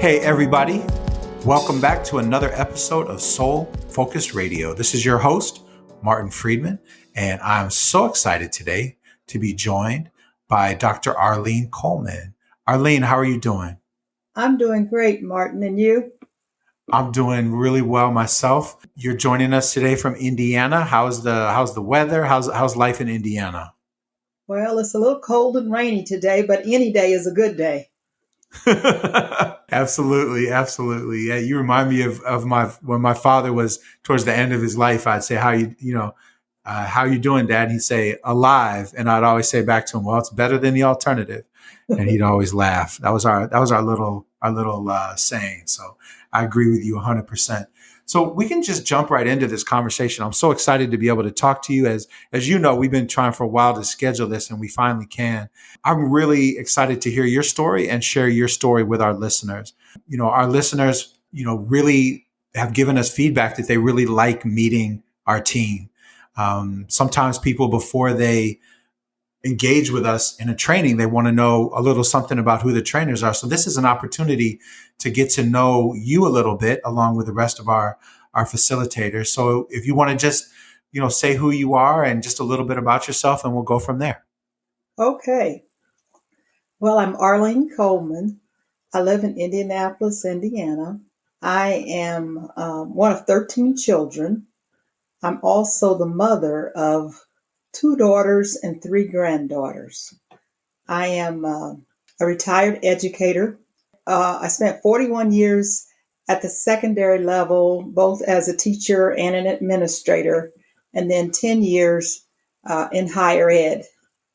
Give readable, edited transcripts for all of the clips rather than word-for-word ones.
Hey, everybody. Welcome back to another episode of Soul Focused Radio. This is your host, Martin Friedman, and I'm so excited today to be joined by Dr. Arlene Coleman. Arlene, how are you doing? I'm doing great, Martin. And you? I'm doing really well myself. You're joining us today from Indiana. How's the weather? How's life in Indiana? Well, it's a little cold and rainy today, but any day is a good day. Absolutely, absolutely. Yeah, you remind me of my when my father was towards the end of his life. I'd say, how you doing, Dad?" And he'd say, "Alive," and I'd always say back to him, "Well, it's better than the alternative." And he'd always laugh. That was our little saying. So I agree with you 100%. So we can just jump right into this conversation. I'm so excited to be able to talk to you. As you know, we've been trying for a while to schedule this, and we finally can. I'm really excited to hear your story and share your story with our listeners. Our listeners, really have given us feedback that they really like meeting our team. Sometimes people, before they engage with us in a training, they want to know a little something about who the trainers are. So this is an opportunity to get to know you a little bit along with the rest of our facilitators. So if you want to just, say who you are and just a little bit about yourself, and we'll go from there. Okay. Well, I'm Arlene Coleman. I live in Indianapolis, Indiana. I am one of 13 children. I'm also the mother of 2 daughters and 3 granddaughters. I am a retired educator. I spent 41 years at the secondary level, both as a teacher and an administrator, and then 10 years in higher ed.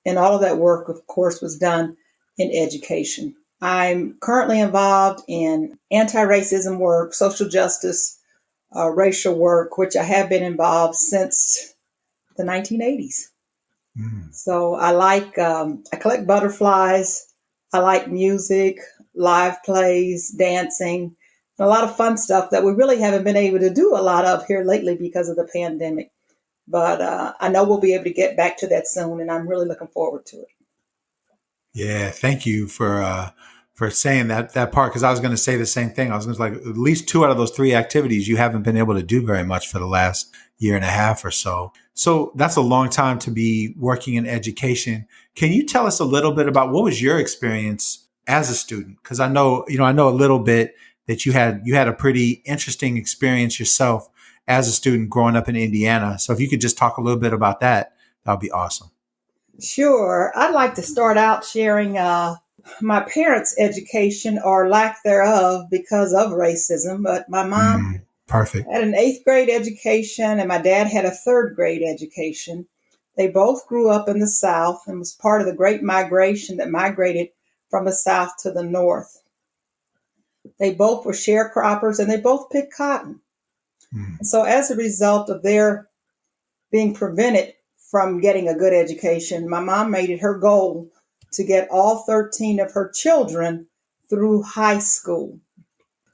And all of that work, of course, was done in education. I'm currently involved in anti-racism work, social justice, racial work, which I have been involved since the 1980s. So I collect butterflies. I like music, live plays, dancing, and a lot of fun stuff that we really haven't been able to do a lot of here lately because of the pandemic. But I know we'll be able to get back to that soon, and I'm really looking forward to it. Yeah, thank you for saying that part, because I was going to say the same thing. I was going to, like, at least 2 out of those 3 activities you haven't been able to do very much for the last year and a half or so. So that's a long time to be working in education. Can you tell us a little bit about what was your experience as a student? Because I know a little bit that you had a pretty interesting experience yourself as a student growing up in Indiana. So if you could just talk a little bit about that, that would be awesome. Sure. I'd like to start out sharing my parents' education or lack thereof because of racism. But my mom Perfect. had an 8th grade education and my dad had a 3rd grade education. They both grew up in the South and was part of the great migration that migrated from the South to the North. They both were sharecroppers and they both picked cotton. And so as a result of their being prevented from getting a good education, my mom made it her goal to get all 13 of her children through high school.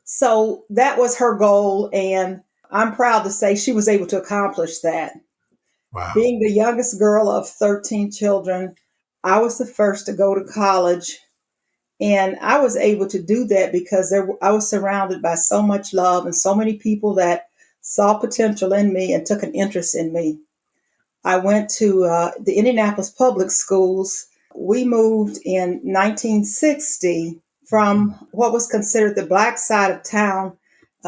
So that was her goal, and I'm proud to say she was able to accomplish that. Wow. Being the youngest girl of 13 children, I was the first to go to college, and I was able to do that because I was surrounded by so much love and so many people that saw potential in me and took an interest in me. I went to the Indianapolis public schools. We moved in 1960 from what was considered the black side of town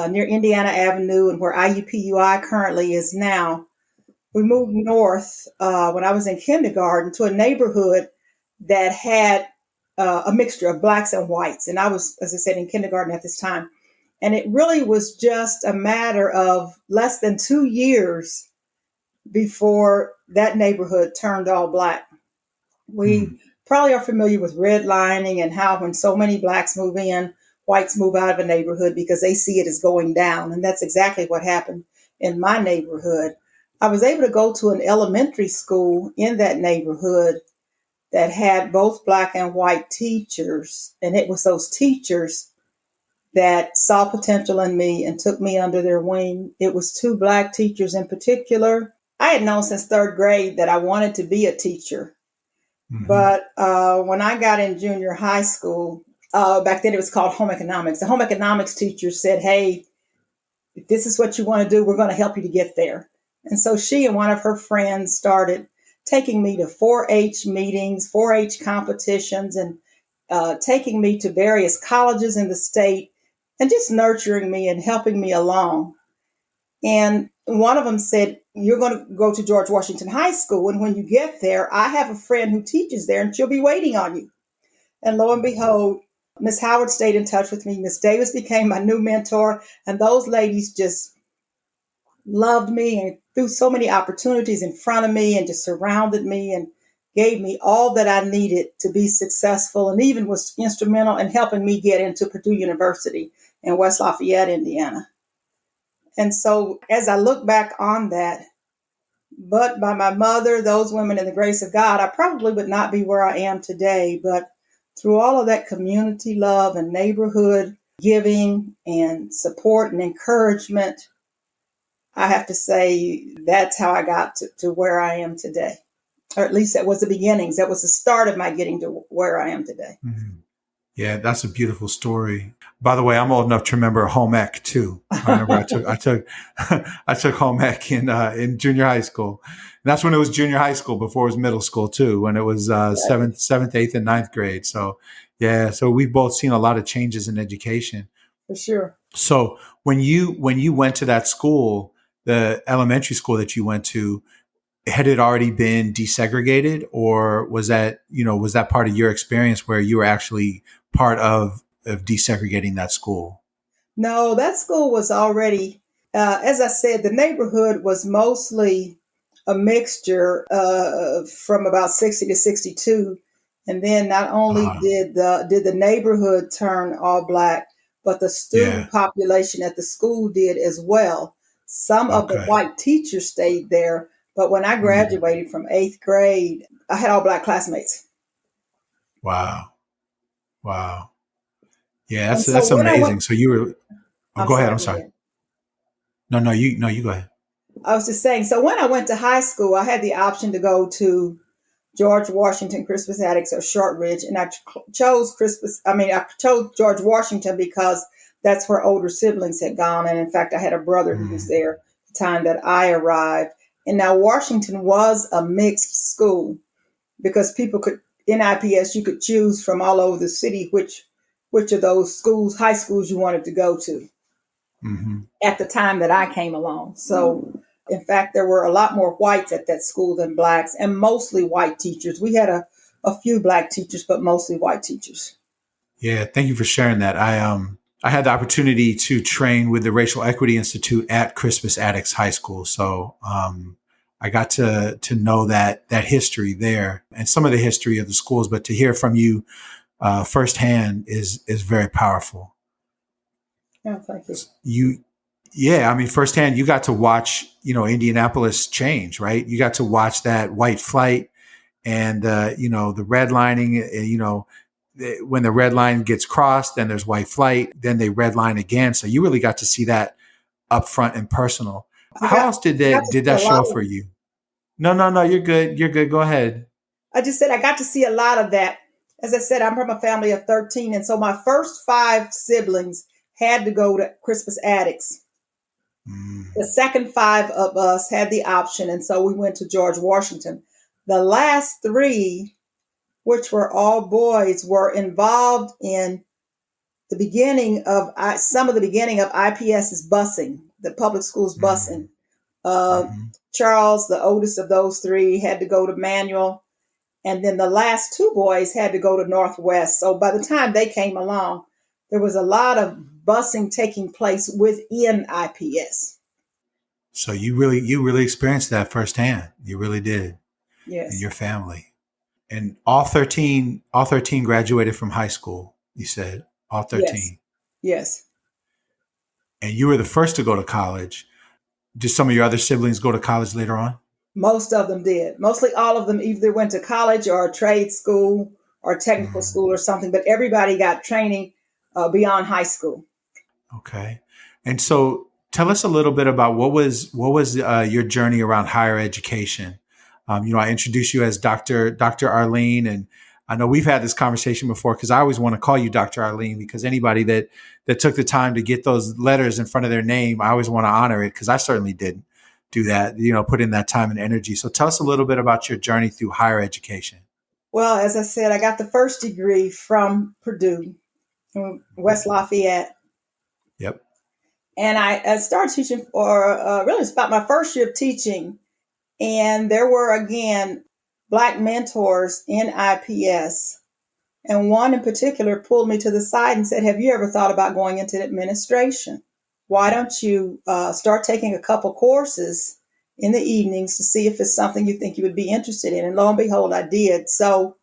near Indiana Avenue and where IUPUI currently is now. We moved north when I was in kindergarten to a neighborhood that had a mixture of blacks and whites. And I was, as I said, in kindergarten at this time. And it really was just a matter of less than 2 years before that neighborhood turned all black. We probably are familiar with redlining and how when so many blacks move in, whites move out of a neighborhood because they see it as going down. And that's exactly what happened in my neighborhood. I was able to go to an elementary school in that neighborhood that had both black and white teachers. And it was those teachers that saw potential in me and took me under their wing. It was 2 black teachers in particular. I had known since 3rd grade that I wanted to be a teacher. But when I got in junior high school, Back then it was called home economics. The home economics teacher said, hey, if this is what you want to do, we're going to help you to get there. And so she and one of her friends started taking me to 4-H meetings, 4-H competitions, and taking me to various colleges in the state and just nurturing me and helping me along. And one of them said, you're going to go to George Washington High School. And when you get there, I have a friend who teaches there and she'll be waiting on you. And lo and behold, Miss Howard stayed in touch with me. Miss Davis became my new mentor. And those ladies just loved me and threw so many opportunities in front of me and just surrounded me and gave me all that I needed to be successful, and even was instrumental in helping me get into Purdue University in West Lafayette, Indiana. And so as I look back on that, but by my mother, those women, and the grace of God, I probably would not be where I am today. But through all of that community love and neighborhood giving and support and encouragement, I have to say that's how I got to where I am today. Or at least that was the beginnings. That was the start of my getting to where I am today. Mm-hmm. Yeah, that's a beautiful story. By the way, I'm old enough to remember home ec too. I remember I took home ec in junior high school. And that's when it was junior high school, before it was middle school too, when it was seventh, eighth, and ninth grade. So yeah, so we've both seen a lot of changes in education. For sure. So when you went to that school, the elementary school that you went to, had it already been desegregated, or was that part of your experience where you were actually part of desegregating that school? No, that school was already, as I said, the neighborhood was mostly a mixture from about 60 to 62. And then not only Uh, did the neighborhood turn all Black, but the yeah. student population at the school did as well. Some of the Okay. white teachers stayed there, but when I Mm. graduated from 8th grade, I had all Black classmates. Wow. Wow. Yeah, And so that's when I went, amazing. So you were. Oh, I'm go ahead. sorry, I'm go sorry. ahead. No, you go ahead. I was just saying, so when I went to high school, I had the option to go to George Washington, Crispus Attucks, or Shortridge, and I I chose George Washington because that's where older siblings had gone, and in fact, I had a brother who was Mm. there the time that I arrived. And now Washington was a mixed school because people could in IPS you could choose from all over the city which of those schools, high schools, you wanted to go to Hmm. at the time that I came along. So, in fact, there were a lot more whites at that school than Blacks, and mostly white teachers. We had a few Black teachers, but mostly white teachers. Yeah. Thank you for sharing that. I had the opportunity to train with the Racial Equity Institute at Crispus Attucks High School. So I got to know that history there and some of the history of the schools, but to hear from you firsthand is very powerful. Oh, thank you. You, yeah, I mean, firsthand, you got to watch, Indianapolis change, right? You got to watch that white flight and, the redlining, when the red line gets crossed, then there's white flight, then they red line again. So you really got to see that up front and personal. I How got, else did I got that, to did see a that lot show of. for you? No, you're good. You're good. Go ahead. I just said I got to see a lot of that. As I said, I'm from a family of 13, and so my first 5 siblings had to go to Crispus Attucks. The Mm, second 5 of us had the option, and so we went to George Washington. The last 3, which were all boys, were involved in the beginning of some of the beginning of IPS's busing, the public schools busing. mm, Uh, mm-hmm. Charles, the oldest of those 3, had to go to Manual, and then the last 2 boys had to go to Northwest. So by the time they came along, there was a lot of busing taking place within IPS. So you really experienced that firsthand. You really did in Yes, your family. And all thirteen graduated from high school, you said. All yes, 13. yes. And you were the first to go to college. Did some of your other siblings go to college later on? Most of them did. Mostly all of them either went to college or a trade school or technical Mm, school or something, but everybody got training beyond high school. okay. And so tell us a little bit about what was your journey around higher education. I introduced you as Dr. Arlene, and I know we've had this conversation before because I always want to call you Dr. Arlene because anybody that took the time to get those letters in front of their name, I always want to honor it because I certainly didn't do that, put in that time and energy. So tell us a little bit about your journey through higher education. Well, as I said, I got the first degree from Purdue, in West Lafayette. Yep. And I started teaching for really it's about my first year of teaching. And there were, again, Black mentors in IPS. And one in particular pulled me to the side and said, have you ever thought about going into administration? Why don't you start taking a couple courses in the evenings to see if it's something you think you would be interested in? And lo and behold, I did. So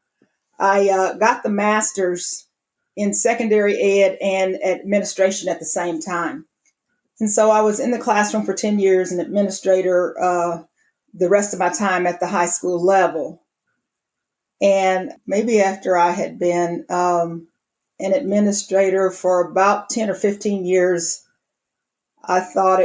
I got the master's in secondary ed and administration at the same time. And so I was in the classroom for 10 years, an administrator the rest of my time at the high school level. And maybe after I had been an administrator for about 10 or 15 years, I thought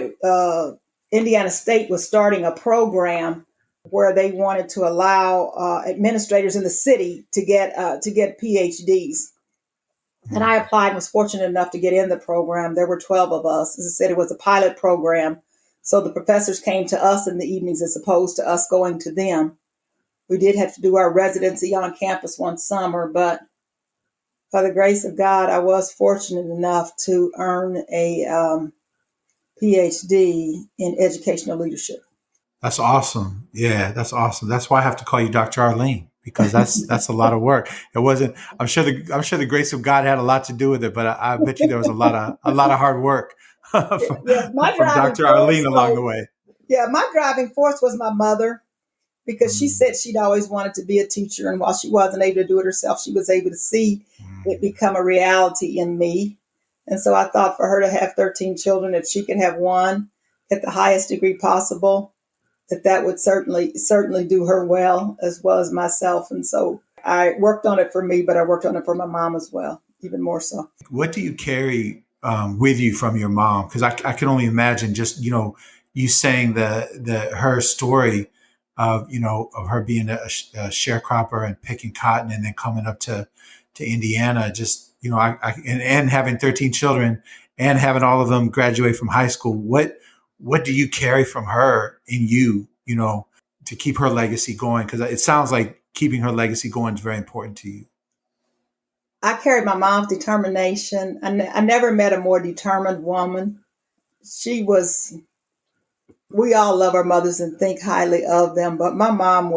Indiana State was starting a program where they wanted to allow administrators in the city to get PhDs. And I applied and was fortunate enough to get in the program. There were 12 of us. As I said, it was a pilot program. So the professors came to us in the evenings as opposed to us going to them. We did have to do our residency on campus one summer, but by the grace of God, I was fortunate enough to earn a PhD in educational leadership. That's awesome. Yeah, that's awesome. That's why I have to call you Dr. Arlene because that's a lot of work. It wasn't. I'm sure the grace of God had a lot to do with it, but I bet you there was a lot of hard work from, from Dr. Arlene along the way. Yeah, my driving force was my mother because she said she'd always wanted to be a teacher, and while she wasn't able to do it herself, she was able to see it become a reality in me. And so I thought for her to have 13 children, if she could have one at the highest degree possible, that would certainly do her well as myself. And so I worked on it for me, but I worked on it for my mom as well, even more so. What do you carry with you from your mom? Because I can only imagine just, you saying her story of her being a sharecropper and picking cotton and then coming up to Indiana, just, and having 13 children and having all of them graduate from high school. What do you carry from her in you, to keep her legacy going? Because it sounds like keeping her legacy going is very important to you. I carried my mom's determination. I never met a more determined woman. We all love our mothers and think highly of them, but my mom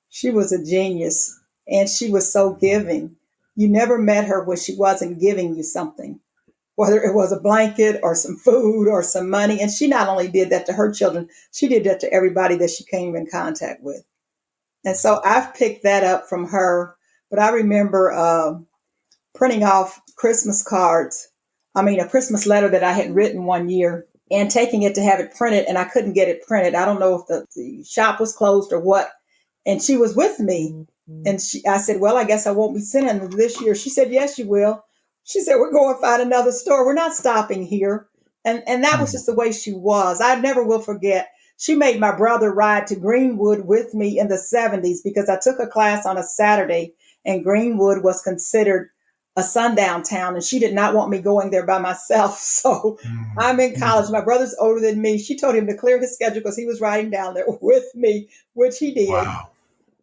she was a genius, and she was so giving. You never met her when she wasn't giving you something, whether it was a blanket or some food or some money. And she not only did that to her children, she did that to everybody that she came in contact with. And so I've picked that up from her. But I remember printing off Christmas cards. A Christmas letter that I had written one year and taking it to have it printed, and I couldn't get it printed. I don't know if the shop was closed or what. And she was with me. And I said, well, I guess I won't be sending them this year. She said, yes, you will. She said, we're going to find another store. We're not stopping here. And that was just the way she was. I never will forget. She made my brother ride to Greenwood with me in the 70s because I took a class on a Saturday, and Greenwood was considered a sundown town, and she did not want me going there by myself. So I'm in college. My brother's older than me. She told him to clear his schedule because he was riding down there with me, which he did. Wow.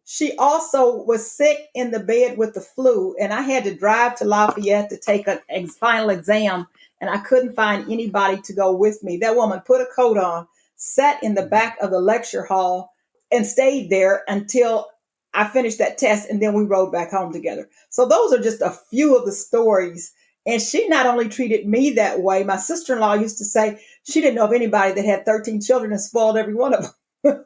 She also was sick in the bed with the flu, and I had to drive to Lafayette to take a final exam, and I couldn't find anybody to go with me. That woman put a coat on, sat in the back of the lecture hall, and stayed there until I finished that test, and then we rode back home together. So those are just a few of the stories. And she not only treated me that way, my sister-in-law used to say she didn't know of anybody that had 13 children and spoiled every one of them.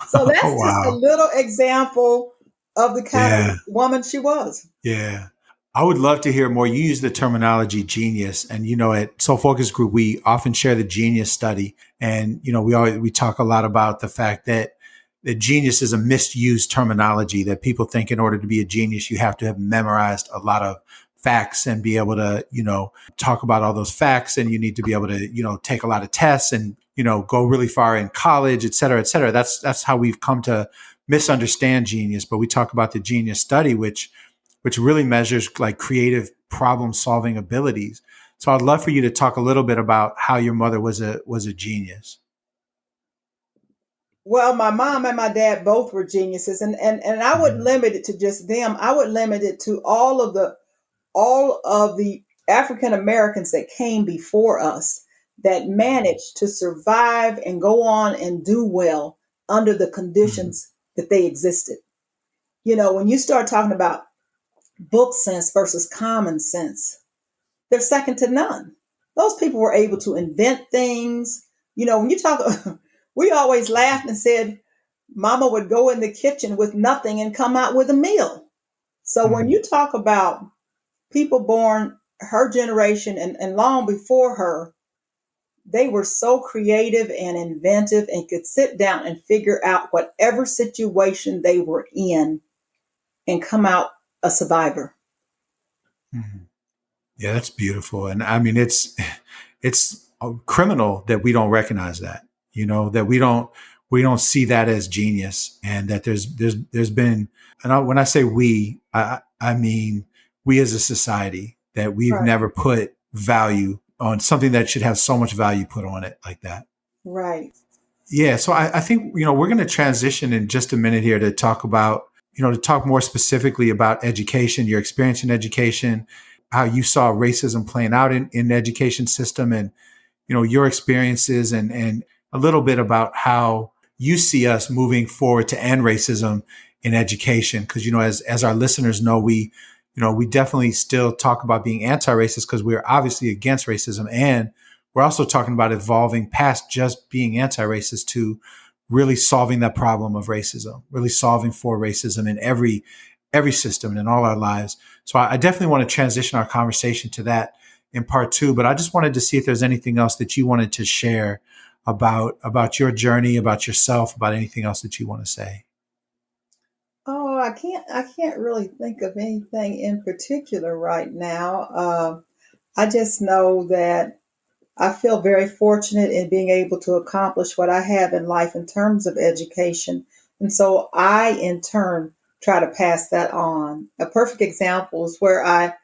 So that's just a little example of the kind of woman she was. Yeah. I would love to hear more. You use the terminology genius, and at Soul Focus Group, we often share the genius study. And we talk a lot about the fact that genius is a misused terminology, that people think in order to be a genius, you have to have memorized a lot of facts and be able to, talk about all those facts. And you need to be able to, take a lot of tests and, go really far in college, et cetera, et cetera. That's how we've come to misunderstand genius, but we talk about the genius study, which really measures like creative problem solving abilities. So I'd love for you to talk a little bit about how your mother was a genius. Well, my mom and my dad both were geniuses, and I wouldn't Mm-hmm. limit it to just them. I would limit it to all of the African Americans that came before us that managed to survive and go on and do well under the Mm-hmm. conditions that they existed. When you start talking about book sense versus common sense, they're second to none. Those people were able to invent things. When you talk, we always laughed and said, Mama would go in the kitchen with nothing and come out with a meal. So when Mm-hmm. you talk about people born her generation and long before her, they were so creative and inventive and could sit down and figure out whatever situation they were in and come out a survivor. Mm-hmm. Yeah, that's beautiful. And I mean, it's criminal that we don't recognize that, that we don't see that as genius, and that there's been, and when I say we, I mean we as a society, that we've Right. never put value on something that should have so much value put on it like that. Right. Yeah, so I think we're going to transition in just a minute here to talk about to talk more specifically about education, your experience in education, how you saw racism playing out in the education system, and your experiences, and a little bit about how you see us moving forward to end racism in education. Because as our listeners know, we definitely still talk about being anti-racist because we're obviously against racism, and we're also talking about evolving past just being anti-racist to really solving that problem of racism, really solving for racism in every system and in all our lives. So I definitely want to transition our conversation to that in part two, but I just wanted to see if there's anything else that you wanted to share about your journey, about yourself, about anything else that you want to say. Oh, I can't really think of anything in particular right now. I just know that I feel very fortunate in being able to accomplish what I have in life in terms of education. And so I, in turn, try to pass that on. A perfect example is where I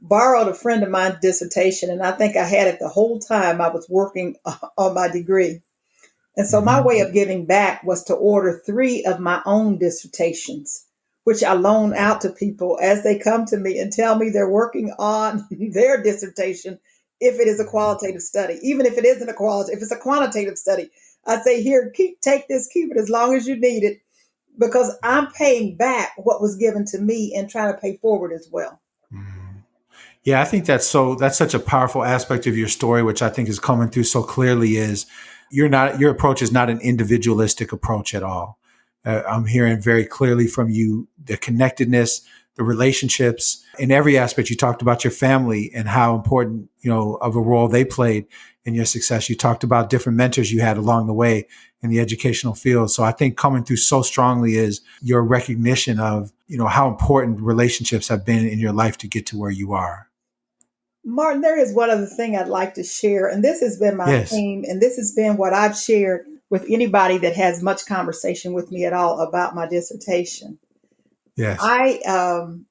borrowed a friend of mine's dissertation, and I think I had it the whole time I was working on my degree. And so my Mm-hmm. way of giving back was to order three of my own dissertations, which I loan out to people as they come to me and tell me they're working on their dissertation if it is a qualitative study. Even if it isn't a qualitative, if it's a quantitative study, I say, here, take this, keep it as long as you need it, because I'm paying back what was given to me and trying to pay forward as well. Mm-hmm. Yeah, I think that's such a powerful aspect of your story, which I think is coming through so clearly. Is your approach is not an individualistic approach at all. I'm hearing very clearly from you the connectedness, the relationships in every aspect. You talked about your family and how important of a role they played in your success. You talked about different mentors you had along the way in the educational field. So I think coming through so strongly is your recognition of how important relationships have been in your life to get to where you are. Martin, there is one other thing I'd like to share, and this has been my Yes. theme, and this has been what I've shared with anybody that has much conversation with me at all about my dissertation. Yes. I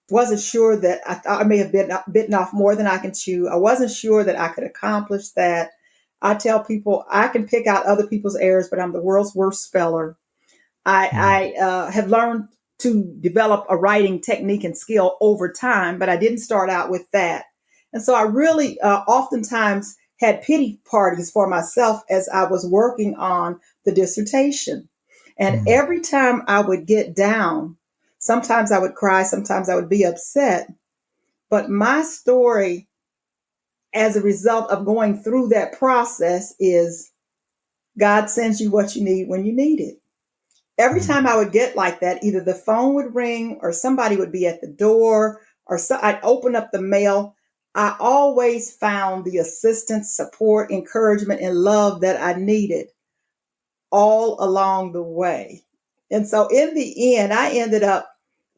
wasn't sure that I thought I may have bitten off more than I can chew. I wasn't sure that I could accomplish that. I tell people I can pick out other people's errors, but I'm the world's worst speller. Mm. I have learned to develop a writing technique and skill over time, but I didn't start out with that. And so I really oftentimes had pity parties for myself as I was working on the dissertation. And Mm. every time I would get down, sometimes I would cry, sometimes I would be upset. But my story, as a result of going through that process, is God sends you what you need when you need it. Every Mm. time I would get like that, either the phone would ring or somebody would be at the door or I'd open up the mail. I always found the assistance, support, encouragement, and love that I needed all along the way. And so in the end, I ended up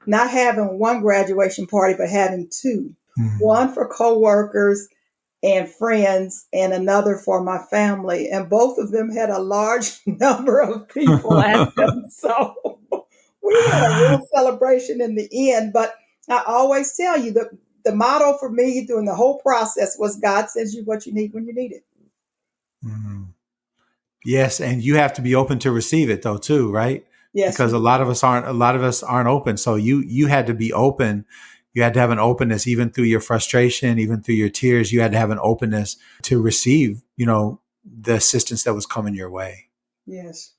not having one graduation party, but having two, Mm. one for coworkers and friends, and another for my family. And both of them had a large number of people at them. So We had a real celebration in the end. But I always tell you that the motto for me during the whole process was God sends you what you need when you need it. Mhm. Yes, and you have to be open to receive it though too, right? Yes, Because you do. a lot of us aren't open. So you had to be open. You had to have an openness even through your frustration, even through your tears. You had to have an openness to receive, the assistance that was coming your way. Yes.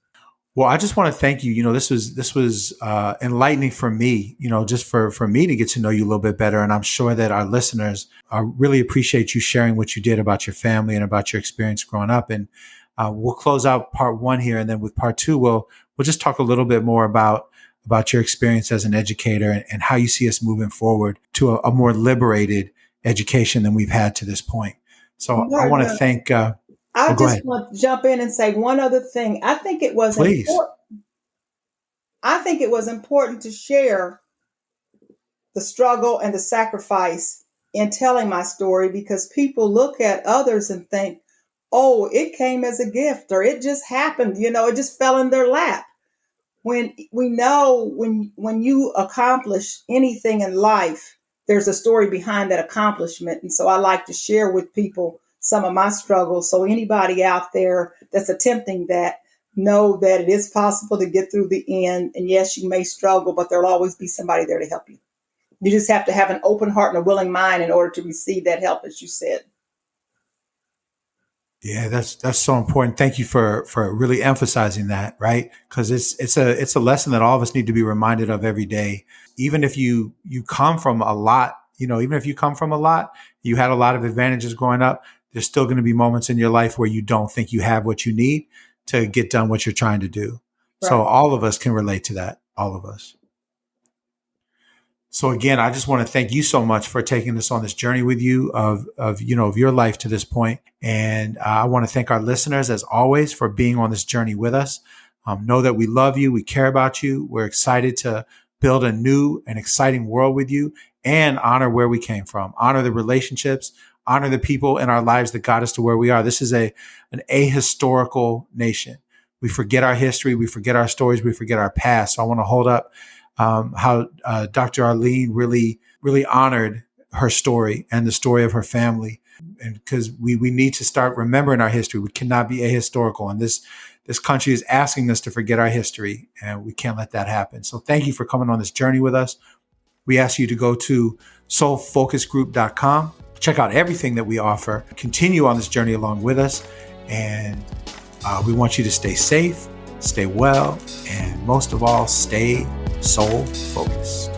Well, I just want to thank you. This was enlightening for me. Just for me to get to know you a little bit better, and I'm sure that our listeners really appreciate you sharing what you did about your family and about your experience growing up. And we'll close out part one here, and then with part two, we'll just talk a little bit more about your experience as an educator and how you see us moving forward to a more liberated education than we've had to this point. So I want to Martin, thank. I Go just ahead, want to jump in and say one other thing. please. I think it was important to share the struggle and the sacrifice in telling my story because people look at others and think, oh, it came as a gift or it just happened, it just fell in their lap. When we know when you accomplish anything in life, there's a story behind that accomplishment. And so I like to share with people some of my struggles. So anybody out there that's attempting that, know that it is possible to get through the end. And yes, you may struggle, but there'll always be somebody there to help you. You just have to have an open heart and a willing mind in order to receive that help, as you said. Yeah, that's so important. Thank you for really emphasizing that, right? Because it's a lesson that all of us need to be reminded of every day. Even if you come from a lot, even if you come from a lot, you had a lot of advantages growing up. There's still going to be moments in your life where you don't think you have what you need to get done what you're trying to do. So Right. all of us can relate to that. All of us. So again, I just want to thank you so much for taking us on this journey with you of your life to this point. And I want to thank our listeners as always for being on this journey with us. Know that we love you. We care about you. We're excited to build a new and exciting world with you and honor where we came from, honor the relationships, honor the people in our lives that got us to where we are. This is an ahistorical nation. We forget our history. We forget our stories. We forget our past. So I want to hold up how Dr. Arlene really honored her story and the story of her family. And because we need to start remembering our history. We cannot be ahistorical. And this country is asking us to forget our history, and we can't let that happen. So thank you for coming on this journey with us. We ask you to go to soulfocusgroup.com, check out everything that we offer, continue on this journey along with us. And we want you to stay safe, stay well, and most of all, stay soul focused.